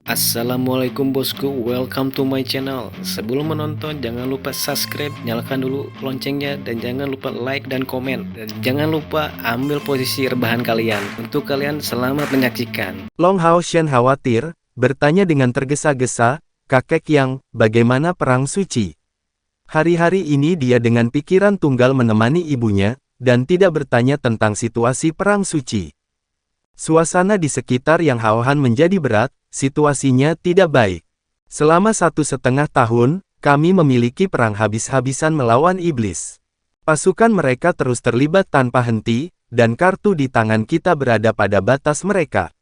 Assalamualaikum bosku, welcome to my channel. Sebelum menonton jangan lupa subscribe, nyalakan dulu loncengnya, dan jangan lupa like dan komen. Dan jangan lupa ambil posisi rebahan kalian. Untuk kalian selamat menyaksikan. Long Hao Shen khawatir, bertanya dengan tergesa-gesa, kakek yang, bagaimana perang suci? Hari-hari ini dia dengan pikiran tunggal menemani ibunya, dan tidak bertanya tentang situasi perang suci. Suasana di sekitar Yang Haohan menjadi berat, situasinya tidak baik. Selama 1,5 tahun, kami memiliki perang habis-habisan melawan iblis. Pasukan mereka terus terlibat tanpa henti, dan kartu di tangan kita berada pada batas mereka.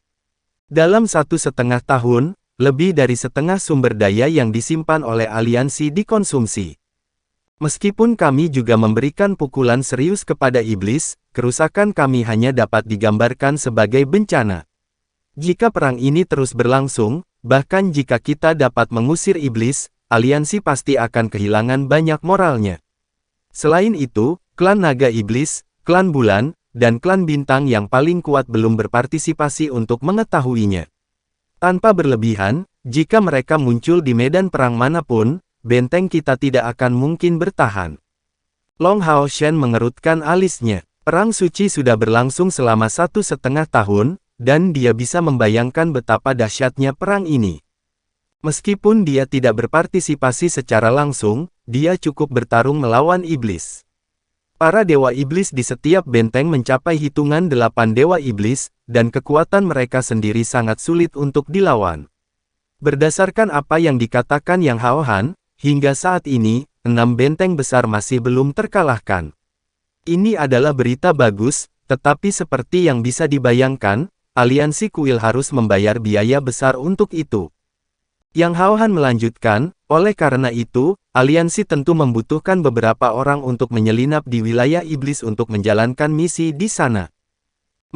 Dalam 1,5 tahun, lebih dari setengah sumber daya yang disimpan oleh aliansi dikonsumsi. Meskipun kami juga memberikan pukulan serius kepada iblis, kerusakan kami hanya dapat digambarkan sebagai bencana. Jika perang ini terus berlangsung, bahkan jika kita dapat mengusir iblis, aliansi pasti akan kehilangan banyak moralnya. Selain itu, klan naga iblis, klan bulan, dan klan bintang yang paling kuat belum berpartisipasi untuk mengetahuinya. Tanpa berlebihan, jika mereka muncul di medan perang manapun, benteng kita tidak akan mungkin bertahan. Long Hao Shen mengerutkan alisnya. Perang suci sudah berlangsung selama 1,5 tahun, dan dia bisa membayangkan betapa dahsyatnya perang ini. Meskipun dia tidak berpartisipasi secara langsung, dia cukup bertarung melawan iblis. Para dewa iblis di setiap benteng mencapai hitungan 8 dewa iblis, dan kekuatan mereka sendiri sangat sulit untuk dilawan. Berdasarkan apa yang dikatakan Yang Haohan, hingga saat ini, 6 benteng besar masih belum terkalahkan. Ini adalah berita bagus, tetapi seperti yang bisa dibayangkan, aliansi kuil harus membayar biaya besar untuk itu. Yang Haohan melanjutkan, oleh karena itu, aliansi tentu membutuhkan beberapa orang untuk menyelinap di wilayah iblis untuk menjalankan misi di sana.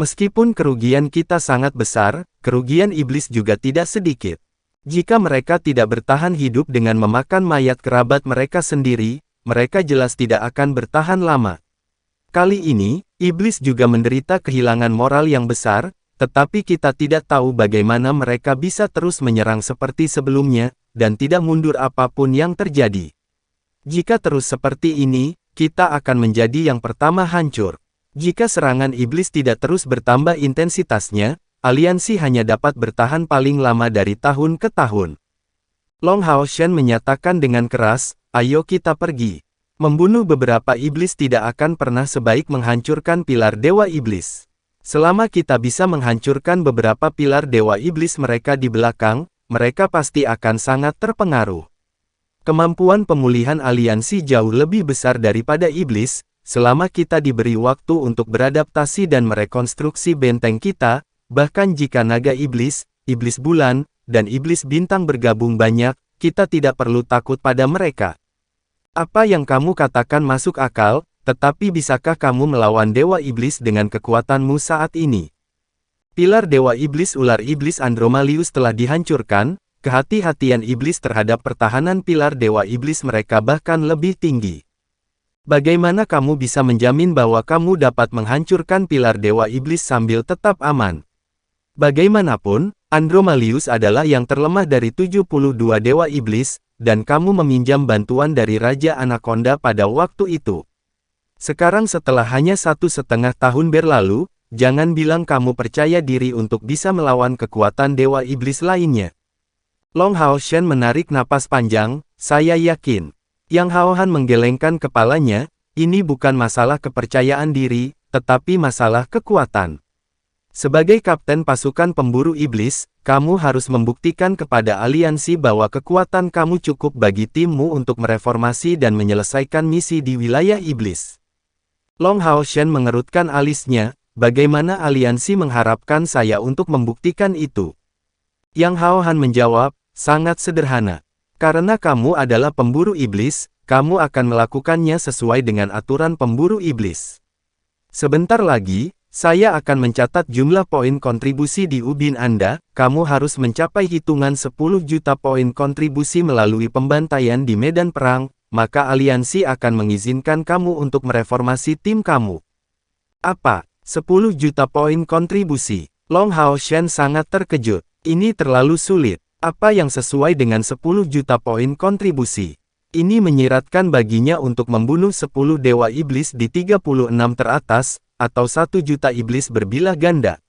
Meskipun kerugian kita sangat besar, kerugian iblis juga tidak sedikit. Jika mereka tidak bertahan hidup dengan memakan mayat kerabat mereka sendiri, mereka jelas tidak akan bertahan lama. Kali ini, iblis juga menderita kehilangan moral yang besar, tetapi kita tidak tahu bagaimana mereka bisa terus menyerang seperti sebelumnya, dan tidak mundur apapun yang terjadi. Jika terus seperti ini, kita akan menjadi yang pertama hancur. Jika serangan iblis tidak terus bertambah intensitasnya, aliansi hanya dapat bertahan paling lama dari tahun ke tahun. Long Hao Shen menyatakan dengan keras, ayo kita pergi. Membunuh beberapa iblis tidak akan pernah sebaik menghancurkan pilar dewa iblis. Selama kita bisa menghancurkan beberapa pilar dewa iblis mereka di belakang, mereka pasti akan sangat terpengaruh. Kemampuan pemulihan aliansi jauh lebih besar daripada iblis, selama kita diberi waktu untuk beradaptasi dan merekonstruksi benteng kita, bahkan jika naga iblis, iblis bulan, dan iblis bintang bergabung banyak, kita tidak perlu takut pada mereka. Apa yang kamu katakan masuk akal, tetapi bisakah kamu melawan dewa iblis dengan kekuatanmu saat ini? Pilar dewa iblis ular iblis Andromalius telah dihancurkan, kehati-hatian iblis terhadap pertahanan pilar dewa iblis mereka bahkan lebih tinggi. Bagaimana kamu bisa menjamin bahwa kamu dapat menghancurkan pilar dewa iblis sambil tetap aman? Bagaimanapun, Andromalius adalah yang terlemah dari 72 dewa iblis, dan kamu meminjam bantuan dari Raja Anaconda pada waktu itu. Sekarang setelah hanya 1,5 tahun berlalu, jangan bilang kamu percaya diri untuk bisa melawan kekuatan dewa iblis lainnya. Long Hao Shen menarik napas panjang, saya yakin. Yang Haohan menggelengkan kepalanya, ini bukan masalah kepercayaan diri, tetapi masalah kekuatan. Sebagai kapten pasukan pemburu iblis, kamu harus membuktikan kepada aliansi bahwa kekuatan kamu cukup bagi timmu untuk mereformasi dan menyelesaikan misi di wilayah iblis. Long Hao Shen mengerutkan alisnya, bagaimana aliansi mengharapkan saya untuk membuktikan itu? Yang Haohan menjawab, sangat sederhana. Karena kamu adalah pemburu iblis, kamu akan melakukannya sesuai dengan aturan pemburu iblis. Sebentar lagi, saya akan mencatat jumlah poin kontribusi di ubin Anda, kamu harus mencapai hitungan 10 juta poin kontribusi melalui pembantaian di medan perang, maka aliansi akan mengizinkan kamu untuk mereformasi tim kamu. Apa? 10 juta poin kontribusi? Long Hao Shen sangat terkejut. Ini terlalu sulit. Apa yang sesuai dengan 10 juta poin kontribusi? Ini menyiratkan baginya untuk membunuh 10 dewa iblis di 36 teratas, atau 1 juta iblis berbilah ganda.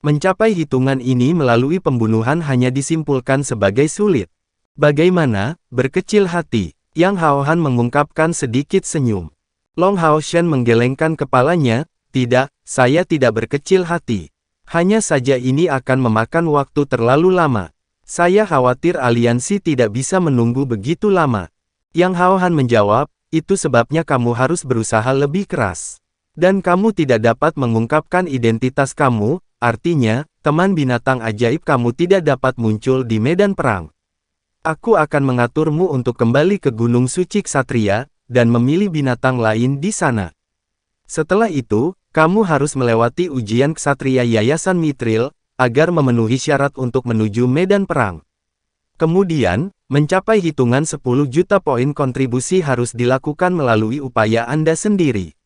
Mencapai hitungan ini melalui pembunuhan hanya disimpulkan sebagai sulit. Bagaimana? Berkecil hati. Yang Haohan mengungkapkan sedikit senyum. Long Haoshen menggelengkan kepalanya, tidak, saya tidak berkecil hati. Hanya saja ini akan memakan waktu terlalu lama. Saya khawatir aliansi tidak bisa menunggu begitu lama. Yang Haohan menjawab, itu sebabnya kamu harus berusaha lebih keras. Dan kamu tidak dapat mengungkapkan identitas kamu, artinya, teman binatang ajaib kamu tidak dapat muncul di medan perang. Aku akan mengaturmu untuk kembali ke Gunung Suci Ksatria, dan memilih binatang lain di sana. Setelah itu, kamu harus melewati ujian Ksatria Yayasan Mithril, agar memenuhi syarat untuk menuju medan perang. Kemudian, mencapai hitungan 10 juta poin kontribusi harus dilakukan melalui upaya Anda sendiri.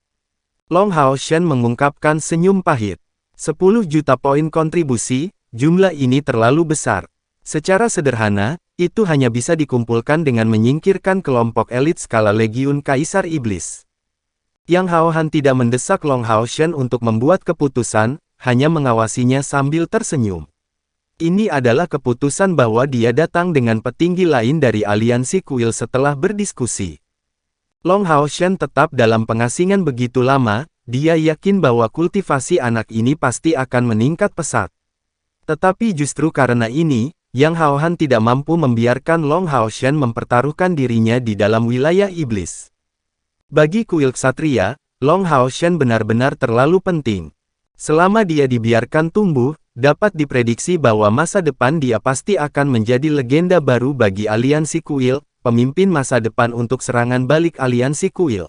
Long Haoshen mengungkapkan senyum pahit. 10 juta poin kontribusi, jumlah ini terlalu besar. Secara sederhana, itu hanya bisa dikumpulkan dengan menyingkirkan kelompok elit skala Legiun Kaisar Iblis. Yang Haohan tidak mendesak Long Haoshen untuk membuat keputusan, hanya mengawasinya sambil tersenyum. Ini adalah keputusan bahwa dia datang dengan petinggi lain dari aliansi kuil setelah berdiskusi. Long Haoshen tetap dalam pengasingan begitu lama, dia yakin bahwa kultivasi anak ini pasti akan meningkat pesat. Tetapi justru karena ini, Yang Haohan tidak mampu membiarkan Long Haoshen mempertaruhkan dirinya di dalam wilayah iblis. Bagi kuil ksatria, Long Haoshen benar-benar terlalu penting. Selama dia dibiarkan tumbuh, dapat diprediksi bahwa masa depan dia pasti akan menjadi legenda baru bagi aliansi kuil, pemimpin masa depan untuk serangan balik aliansi kuil.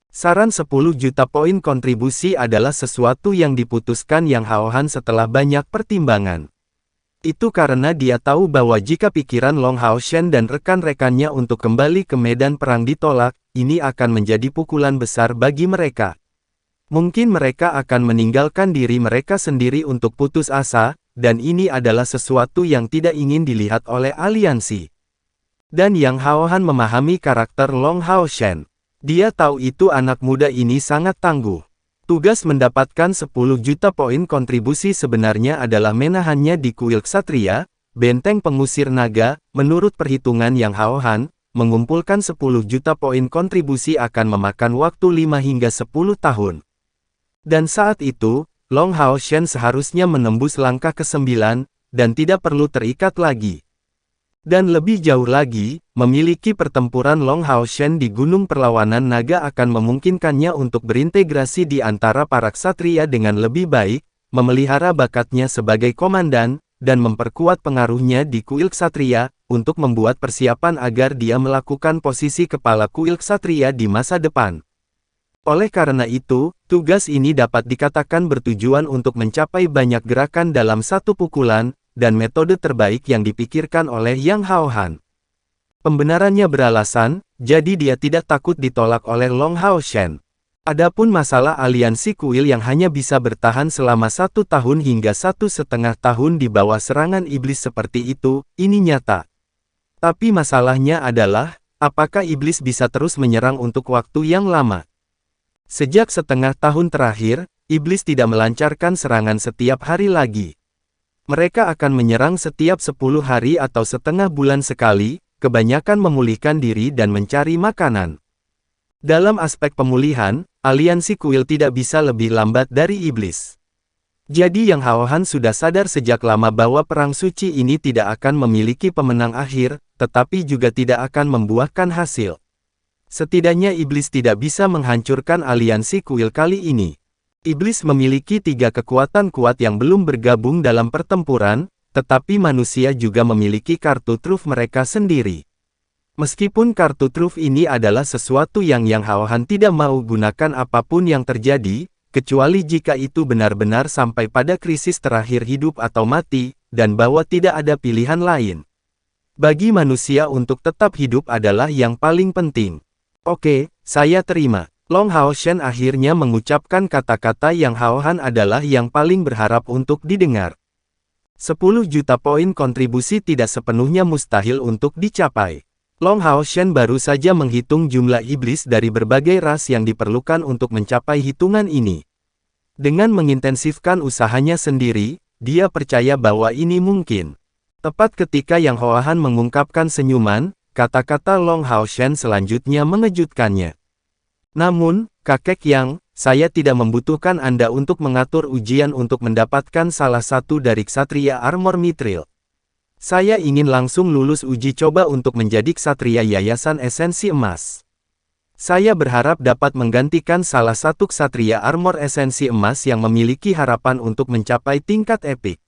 Saran 10 juta poin kontribusi adalah sesuatu yang diputuskan Yang Haohan setelah banyak pertimbangan. Itu karena dia tahu bahwa jika pikiran Long Haoshen dan rekan-rekannya untuk kembali ke medan perang ditolak, ini akan menjadi pukulan besar bagi mereka. Mungkin mereka akan meninggalkan diri mereka sendiri untuk putus asa, dan ini adalah sesuatu yang tidak ingin dilihat oleh aliansi. Dan Yang Haohan memahami karakter Long Haoshen. Dia tahu itu anak muda ini sangat tangguh. Tugas mendapatkan 10 juta poin kontribusi sebenarnya adalah menahannya di kuil ksatria, benteng pengusir naga. Menurut perhitungan Yang Haohan, mengumpulkan 10 juta poin kontribusi akan memakan waktu 5 hingga 10 tahun. Dan saat itu, Long Haoshen seharusnya menembus langkah ke-9, dan tidak perlu terikat lagi. Dan lebih jauh lagi, memiliki pertempuran Long Haoshen di Gunung Perlawanan Naga akan memungkinkannya untuk berintegrasi di antara para ksatria dengan lebih baik, memelihara bakatnya sebagai komandan, dan memperkuat pengaruhnya di kuil ksatria, untuk membuat persiapan agar dia melakukan posisi kepala kuil ksatria di masa depan. Oleh karena itu, tugas ini dapat dikatakan bertujuan untuk mencapai banyak gerakan dalam satu pukulan, dan metode terbaik yang dipikirkan oleh Yang Haohan. Pembenarannya beralasan, jadi dia tidak takut ditolak oleh Long Haoshen. Adapun masalah aliansi kuil yang hanya bisa bertahan selama 1 tahun hingga 1,5 tahun di bawah serangan iblis seperti itu, ini nyata. Tapi masalahnya adalah, apakah iblis bisa terus menyerang untuk waktu yang lama? Sejak setengah tahun terakhir, iblis tidak melancarkan serangan setiap hari lagi. Mereka akan menyerang setiap 10 hari atau setengah bulan sekali, kebanyakan memulihkan diri dan mencari makanan. Dalam aspek pemulihan, aliansi kuil tidak bisa lebih lambat dari iblis. Jadi Yang Haohan sudah sadar sejak lama bahwa perang suci ini tidak akan memiliki pemenang akhir, tetapi juga tidak akan membuahkan hasil. Setidaknya iblis tidak bisa menghancurkan aliansi kuil kali ini. Iblis memiliki 3 kekuatan kuat yang belum bergabung dalam pertempuran, tetapi manusia juga memiliki kartu truf mereka sendiri. Meskipun kartu truf ini adalah sesuatu yang Yang Haohan tidak mau gunakan apapun yang terjadi, kecuali jika itu benar-benar sampai pada krisis terakhir hidup atau mati, dan bahwa tidak ada pilihan lain. Bagi manusia untuk tetap hidup adalah yang paling penting. Oke, saya terima. Long Haoshen akhirnya mengucapkan kata-kata Yang Haohan adalah yang paling berharap untuk didengar. 10 juta poin kontribusi tidak sepenuhnya mustahil untuk dicapai. Long Hao Shen baru saja menghitung jumlah iblis dari berbagai ras yang diperlukan untuk mencapai hitungan ini. Dengan mengintensifkan usahanya sendiri, dia percaya bahwa ini mungkin. Tepat ketika Yang Hoahan mengungkapkan senyuman, kata-kata Long Hao Shen selanjutnya mengejutkannya. Namun, kakek Yang, saya tidak membutuhkan Anda untuk mengatur ujian untuk mendapatkan salah satu dari ksatria armor mithril. Saya ingin langsung lulus uji coba untuk menjadi ksatria yayasan esensi emas. Saya berharap dapat menggantikan salah satu ksatria armor esensi emas yang memiliki harapan untuk mencapai tingkat epik.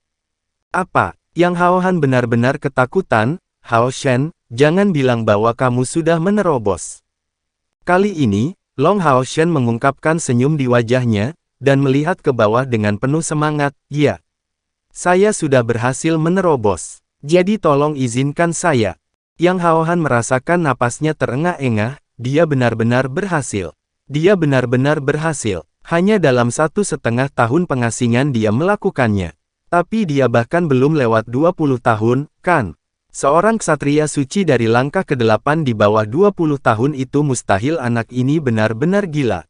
Apa? Yang Haohan benar-benar ketakutan. Hao Shen, jangan bilang bahwa kamu sudah menerobos. Kali ini, Long Hao Shen mengungkapkan senyum di wajahnya, dan melihat ke bawah dengan penuh semangat. Ya, saya sudah berhasil menerobos. Jadi tolong izinkan saya. Yang Haohan merasakan napasnya terengah-engah, dia benar-benar berhasil. Dia benar-benar berhasil. Hanya dalam 1,5 tahun pengasingan dia melakukannya. Tapi dia bahkan belum lewat 20 tahun, kan? Seorang ksatria suci dari langkah ke-8 di bawah 20 tahun itu mustahil. Anak ini benar-benar gila.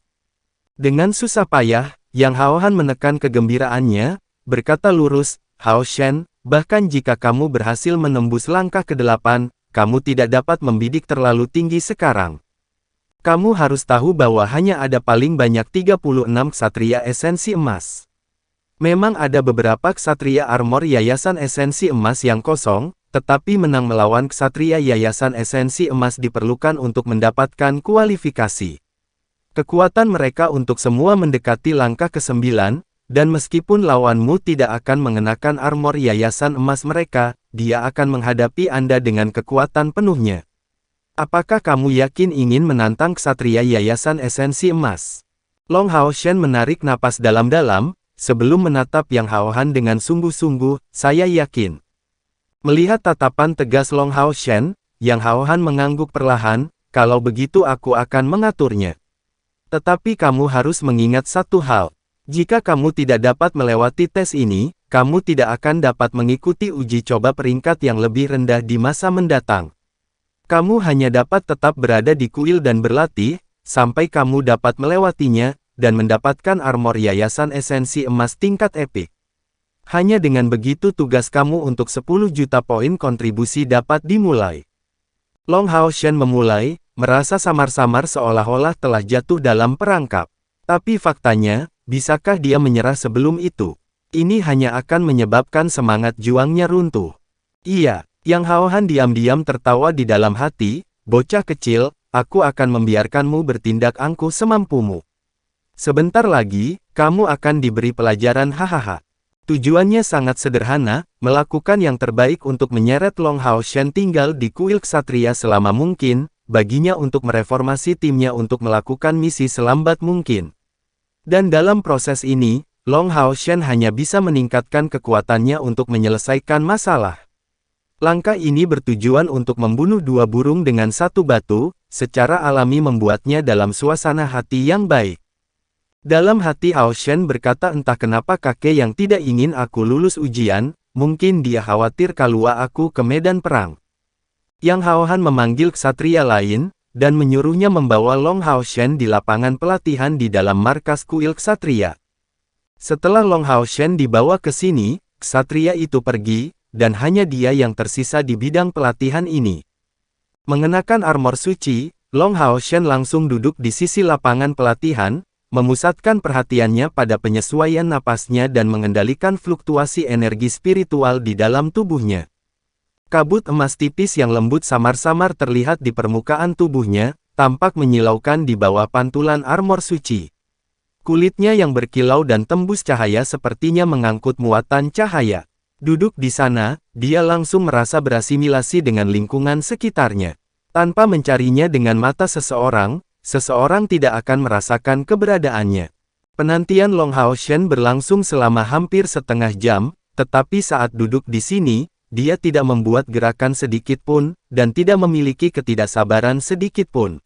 Dengan susah payah, Yang Haohan menekan kegembiraannya, berkata lurus, Hao Shen, bahkan jika kamu berhasil menembus langkah ke-8, kamu tidak dapat membidik terlalu tinggi sekarang. Kamu harus tahu bahwa hanya ada paling banyak 36 ksatria esensi emas. Memang ada beberapa ksatria armor yayasan esensi emas yang kosong, tetapi menang melawan ksatria yayasan esensi emas diperlukan untuk mendapatkan kualifikasi. Kekuatan mereka untuk semua mendekati langkah ke-9, dan meskipun lawanmu tidak akan mengenakan armor yayasan emas mereka, dia akan menghadapi Anda dengan kekuatan penuhnya. Apakah kamu yakin ingin menantang ksatria yayasan esensi emas? Long Hao Shen menarik napas dalam-dalam, sebelum menatap Yang Haohan dengan sungguh-sungguh. Saya yakin. Melihat tatapan tegas Long Hao Shen, Yang Haohan mengangguk perlahan. Kalau begitu aku akan mengaturnya. Tetapi kamu harus mengingat satu hal. Jika kamu tidak dapat melewati tes ini, kamu tidak akan dapat mengikuti uji coba peringkat yang lebih rendah di masa mendatang. Kamu hanya dapat tetap berada di kuil dan berlatih, sampai kamu dapat melewatinya, dan mendapatkan armor yayasan esensi emas tingkat epik. Hanya dengan begitu tugas kamu untuk 10 juta poin kontribusi dapat dimulai. Long Hao Shen memulai, merasa samar-samar seolah-olah telah jatuh dalam perangkap. Tapi faktanya, bisakah dia menyerah sebelum itu? Ini hanya akan menyebabkan semangat juangnya runtuh. Iya, Yang Haohan diam-diam tertawa di dalam hati, bocah kecil, aku akan membiarkanmu bertindak angkuh semampumu. Sebentar lagi, kamu akan diberi pelajaran hahaha. Tujuannya sangat sederhana, melakukan yang terbaik untuk menyeret Long Hao Shen tinggal di kuil ksatria selama mungkin, baginya untuk mereformasi timnya untuk melakukan misi selambat mungkin. Dan dalam proses ini, Long Hao Shen hanya bisa meningkatkan kekuatannya untuk menyelesaikan masalah. Langkah ini bertujuan untuk membunuh 2 burung dengan 1 batu, secara alami membuatnya dalam suasana hati yang baik. Dalam hati Hao Shen berkata, entah kenapa kakek yang tidak ingin aku lulus ujian, mungkin dia khawatir kalau aku ke medan perang. Yang Haohan memanggil ksatria lain, dan menyuruhnya membawa Long Hao Shen di lapangan pelatihan di dalam markas kuil ksatria. Setelah Long Hao Shen dibawa ke sini, ksatria itu pergi, dan hanya dia yang tersisa di bidang pelatihan ini. Mengenakan armor suci, Long Hao Shen langsung duduk di sisi lapangan pelatihan, memusatkan perhatiannya pada penyesuaian napasnya dan mengendalikan fluktuasi energi spiritual di dalam tubuhnya. Kabut emas tipis yang lembut samar-samar terlihat di permukaan tubuhnya, tampak menyilaukan di bawah pantulan armor suci. Kulitnya yang berkilau dan tembus cahaya sepertinya mengangkut muatan cahaya. Duduk di sana, dia langsung merasa berasimilasi dengan lingkungan sekitarnya. Tanpa mencarinya dengan mata seseorang tidak akan merasakan keberadaannya. Penantian Long Hao Shen berlangsung selama hampir setengah jam, tetapi saat duduk di sini, dia tidak membuat gerakan sedikit pun, dan tidak memiliki ketidaksabaran sedikit pun.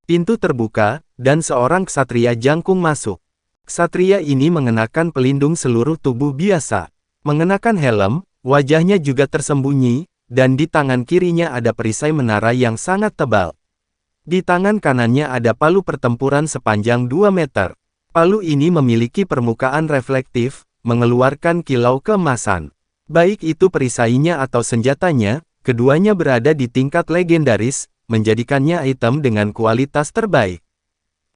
Pintu terbuka, dan seorang ksatria jangkung masuk. Ksatria ini mengenakan pelindung seluruh tubuh biasa. Mengenakan helm, wajahnya juga tersembunyi, dan di tangan kirinya ada perisai menara yang sangat tebal. Di tangan kanannya ada palu pertempuran sepanjang 2 meter. Palu ini memiliki permukaan reflektif, mengeluarkan kilau keemasan. Baik itu perisainya atau senjatanya, keduanya berada di tingkat legendaris, menjadikannya item dengan kualitas terbaik.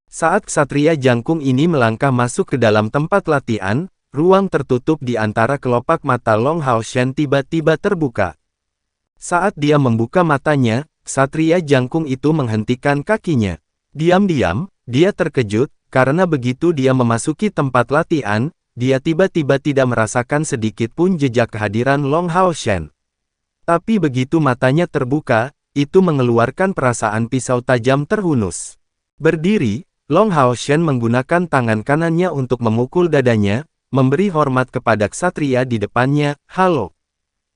Saat ksatria jangkung ini melangkah masuk ke dalam tempat latihan, ruang tertutup di antara kelopak mata Long Hao Shen tiba-tiba terbuka. Saat dia membuka matanya, ksatria jangkung itu menghentikan kakinya. Diam-diam, dia terkejut, karena begitu dia memasuki tempat latihan, dia tiba-tiba tidak merasakan sedikit pun jejak kehadiran Long Hao Shen. Tapi begitu matanya terbuka, itu mengeluarkan perasaan pisau tajam terhunus. Berdiri, Long Hao Shen menggunakan tangan kanannya untuk memukul dadanya, memberi hormat kepada ksatria di depannya. Halo.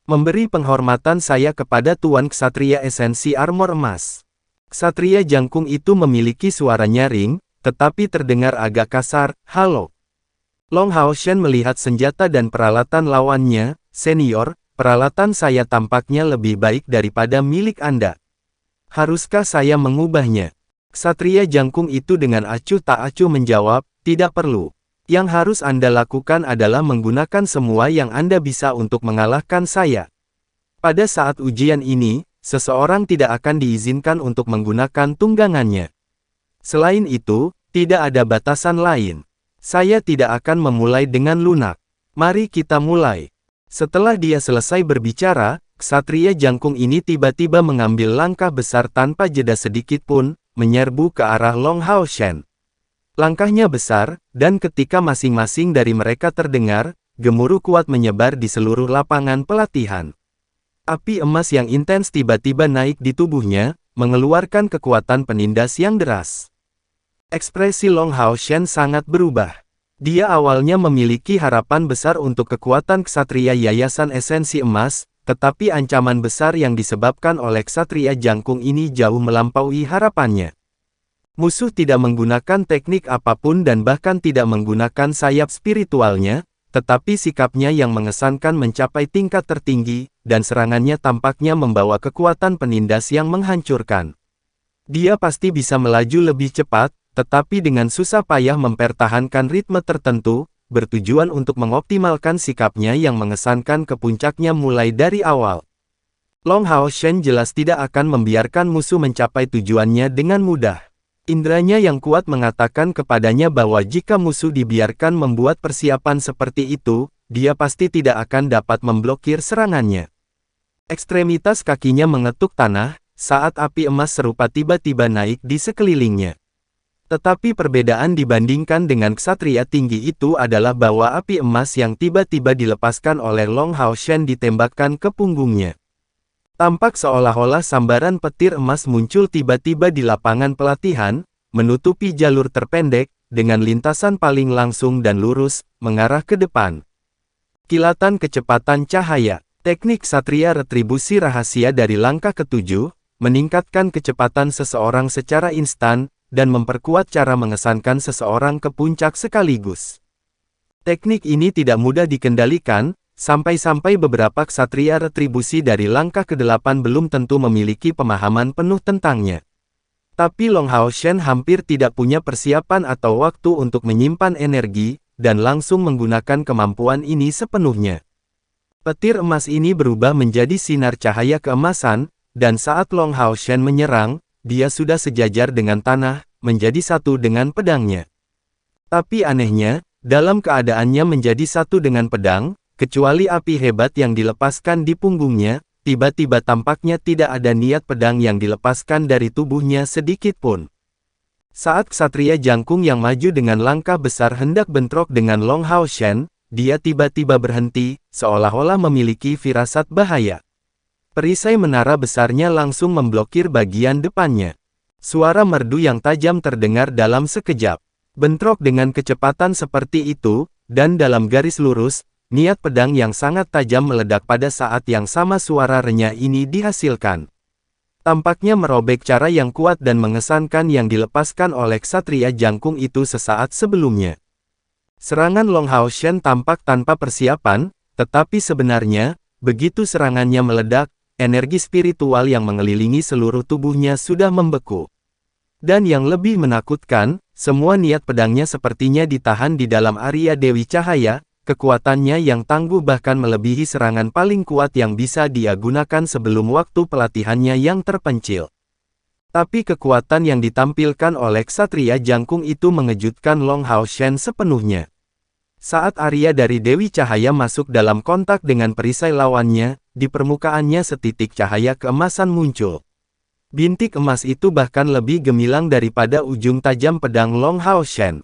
Memberi penghormatan saya kepada Tuan Ksatria Esensi Armor Emas. Ksatria jangkung itu memiliki suara nyaring, tetapi terdengar agak kasar. Halo. Long Hao Shen melihat senjata dan peralatan lawannya. Senior, peralatan saya tampaknya lebih baik daripada milik Anda. Haruskah saya mengubahnya? Ksatria jangkung itu dengan acuh tak acuh menjawab, tidak perlu. Yang harus Anda lakukan adalah menggunakan semua yang Anda bisa untuk mengalahkan saya. Pada saat ujian ini, seseorang tidak akan diizinkan untuk menggunakan tunggangannya. Selain itu, tidak ada batasan lain. Saya tidak akan memulai dengan lunak. Mari kita mulai. Setelah dia selesai berbicara, ksatria jangkung ini tiba-tiba mengambil langkah besar tanpa jeda sedikit pun, menyerbu ke arah Long Hao Shen. Langkahnya besar, dan ketika masing-masing dari mereka terdengar, gemuruh kuat menyebar di seluruh lapangan pelatihan. Api emas yang intens tiba-tiba naik di tubuhnya, mengeluarkan kekuatan penindas yang deras. Ekspresi Long Hao Shen sangat berubah. Dia awalnya memiliki harapan besar untuk kekuatan ksatria Yayasan Esensi Emas, tetapi ancaman besar yang disebabkan oleh ksatria jangkung ini jauh melampaui harapannya. Musuh tidak menggunakan teknik apapun dan bahkan tidak menggunakan sayap spiritualnya, tetapi sikapnya yang mengesankan mencapai tingkat tertinggi, dan serangannya tampaknya membawa kekuatan penindas yang menghancurkan. Dia pasti bisa melaju lebih cepat, tetapi dengan susah payah mempertahankan ritme tertentu, bertujuan untuk mengoptimalkan sikapnya yang mengesankan ke puncaknya mulai dari awal. Long Hao Shen jelas tidak akan membiarkan musuh mencapai tujuannya dengan mudah. Indranya yang kuat mengatakan kepadanya bahwa jika musuh dibiarkan membuat persiapan seperti itu, dia pasti tidak akan dapat memblokir serangannya. Ekstremitas kakinya mengetuk tanah, saat api emas serupa tiba-tiba naik di sekelilingnya. Tetapi perbedaan dibandingkan dengan ksatria tinggi itu adalah bahwa api emas yang tiba-tiba dilepaskan oleh Long Hao Shen ditembakkan ke punggungnya. Tampak seolah-olah sambaran petir emas muncul tiba-tiba di lapangan pelatihan, menutupi jalur terpendek, dengan lintasan paling langsung dan lurus, mengarah ke depan. Kilatan kecepatan cahaya, teknik ksatria retribusi rahasia dari langkah ketujuh, meningkatkan kecepatan seseorang secara instan, dan memperkuat cara mengesankan seseorang ke puncak sekaligus. Teknik ini tidak mudah dikendalikan, sampai-sampai beberapa ksatria retribusi dari langkah ke-8 belum tentu memiliki pemahaman penuh tentangnya. Tapi Long Hao Shen hampir tidak punya persiapan atau waktu untuk menyimpan energi, dan langsung menggunakan kemampuan ini sepenuhnya. Petir emas ini berubah menjadi sinar cahaya keemasan, dan saat Long Hao Shen menyerang, dia sudah sejajar dengan tanah, menjadi satu dengan pedangnya. Tapi anehnya, dalam keadaannya menjadi satu dengan pedang, kecuali api hebat yang dilepaskan di punggungnya, tiba-tiba tampaknya tidak ada niat pedang yang dilepaskan dari tubuhnya sedikit pun. Saat ksatria jangkung yang maju dengan langkah besar hendak bentrok dengan Long Hao Shen, dia tiba-tiba berhenti, seolah-olah memiliki firasat bahaya. Perisai menara besarnya langsung memblokir bagian depannya. Suara merdu yang tajam terdengar dalam sekejap. Bentrok dengan kecepatan seperti itu, dan dalam garis lurus, niat pedang yang sangat tajam meledak pada saat yang sama suara renyah ini dihasilkan. Tampaknya merobek cara yang kuat dan mengesankan yang dilepaskan oleh ksatria jangkung itu sesaat sebelumnya. Serangan Long Hao Shen tampak tanpa persiapan, Tetapi sebenarnya, begitu serangannya meledak, energi spiritual yang mengelilingi seluruh tubuhnya sudah membeku. Dan yang lebih menakutkan, semua niat pedangnya sepertinya ditahan di dalam Arya Dewi Cahaya, kekuatannya yang tangguh bahkan melebihi serangan paling kuat yang bisa dia gunakan sebelum waktu pelatihannya yang terpencil. Tapi kekuatan yang ditampilkan oleh Ksatria Jangkung itu mengejutkan Long Hao Shen sepenuhnya. Saat Arya dari Dewi Cahaya masuk dalam kontak dengan perisai lawannya, di permukaannya setitik cahaya keemasan muncul. Bintik emas itu bahkan lebih gemilang daripada ujung tajam pedang Long Hao Shen.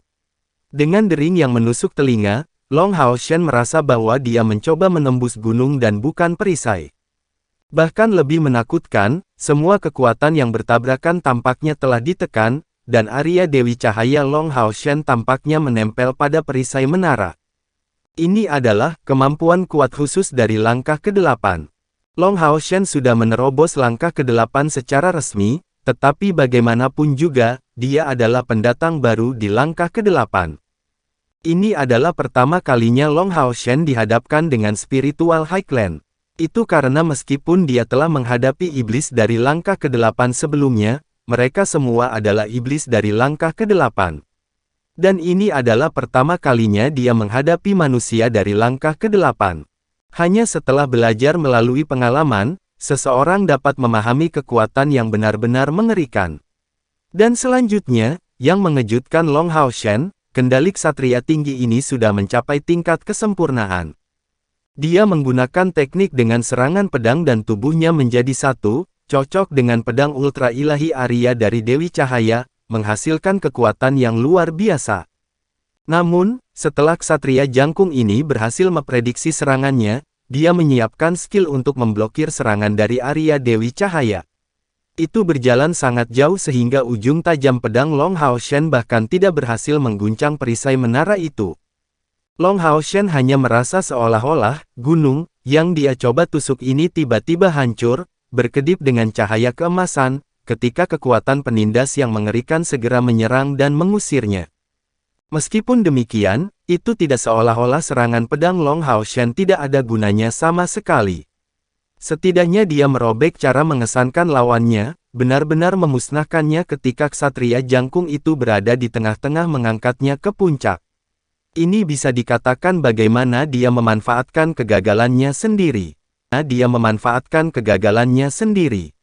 Dengan dering yang menusuk telinga, Long Hao Shen merasa bahwa dia mencoba menembus gunung dan bukan perisai. Bahkan lebih menakutkan, semua kekuatan yang bertabrakan tampaknya telah ditekan, dan Arya Dewi Cahaya Long Hao Shen tampaknya menempel pada perisai menara. Ini adalah kemampuan kuat khusus dari langkah ke-8. Long Hao Shen sudah menerobos langkah ke-8 secara resmi, tetapi bagaimanapun juga, dia adalah pendatang baru di langkah ke-8. Ini adalah pertama kalinya Long Hao Shen dihadapkan dengan spiritual Highland. Itu karena meskipun dia telah menghadapi iblis dari langkah ke-8 sebelumnya, mereka semua adalah iblis dari langkah ke-8. Dan ini adalah pertama kalinya dia menghadapi manusia dari langkah ke-8. Hanya setelah belajar melalui pengalaman, seseorang dapat memahami kekuatan yang benar-benar mengerikan. Dan selanjutnya, yang mengejutkan Long Hao Shen, kendali ksatria tinggi ini sudah mencapai tingkat kesempurnaan. Dia menggunakan teknik dengan serangan pedang dan tubuhnya menjadi satu, cocok dengan pedang ultra ilahi Arya dari Dewi Cahaya, menghasilkan kekuatan yang luar biasa. Namun, setelah Ksatria Jangkung ini berhasil memprediksi serangannya, dia menyiapkan skill untuk memblokir serangan dari Arya Dewi Cahaya. Itu berjalan sangat jauh sehingga ujung tajam pedang Long Hao Shen bahkan tidak berhasil mengguncang perisai menara itu. Long Hao Shen hanya merasa seolah-olah, gunung, yang dia coba tusuk ini tiba-tiba hancur, berkedip dengan cahaya keemasan, ketika kekuatan penindas yang mengerikan segera menyerang dan mengusirnya. Meskipun demikian, itu tidak seolah-olah serangan pedang Long Hao Shen tidak ada gunanya sama sekali. Setidaknya dia merobek cara mengesankan lawannya, benar-benar memusnahkannya ketika Ksatria Jangkung itu berada di tengah-tengah mengangkatnya ke puncak. Ini bisa dikatakan bagaimana dia memanfaatkan kegagalannya sendiri. Dia memanfaatkan kegagalannya sendiri.